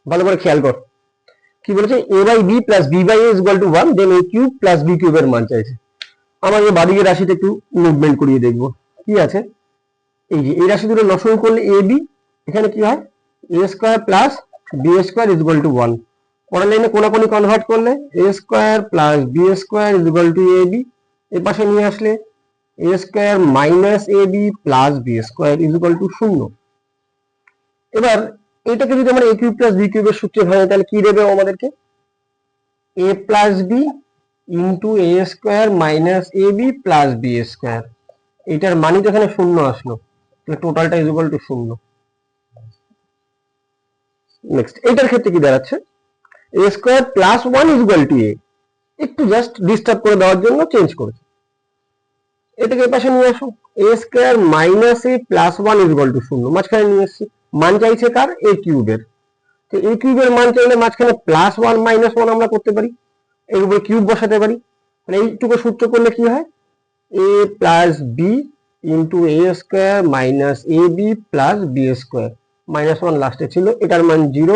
ভালো করে খেয়াল কর কি বলেছে, a by b plus b by a equal to 1, then a cube plus b কিউবের মান চাইছে। আমাকে বাদিকে রাশিতে একটু মুভমেন্ট করিয়ে দেখবো কি আছে। এই যে এই রাশি দুটো লসাগু করলে এ বি, এখানে কি হয় A square plus B square equal to 1। পরের লাইনে কোনাকুনি কনভার্ট করলে A square plus B square equal to A B, এর পাশে নিয়ে আসলে A square minus A B plus B square equal to 0। এবার এটাকে যদি আমরা এ কিউব প্লাস বি কিউবের সূত্রে ভাঙি তাহলে কি দেবে আমাদেরকে, এ plus B into A square minus A B plus B square. এটার মানই তো এখানে 0 আসলো, তাহলে টোটালটা ইকুয়াল টু 0। নেক্সট এটার ক্ষেত্রে কি দাঁড়াচ্ছে, এ স্কোয়ার প্লাস 1 ইকুয়াল টু এ, একটু জাস্ট ডিস্টার্ব করে দেওয়ার জন্য চেঞ্জ করেছে। এটাকে পাশে নিয়ে আসো, A square minus A plus 1 equal to 0, মাঝখানে নিয়ে এসেছি। মান চাইছে কার, এ কিউবের। তো এ কিউবের মান চাইলে মাঝখানে প্লাস 1 মাইনাস 1 আমরা করতে পারি, এর উপরে কিউব বসাতে পারি। মানে এইটুকু সূত্র করলে কি হয়, A plus B into A square minus A B plus B square, minus 1 লাস্টে ছিল, এটার মান 0,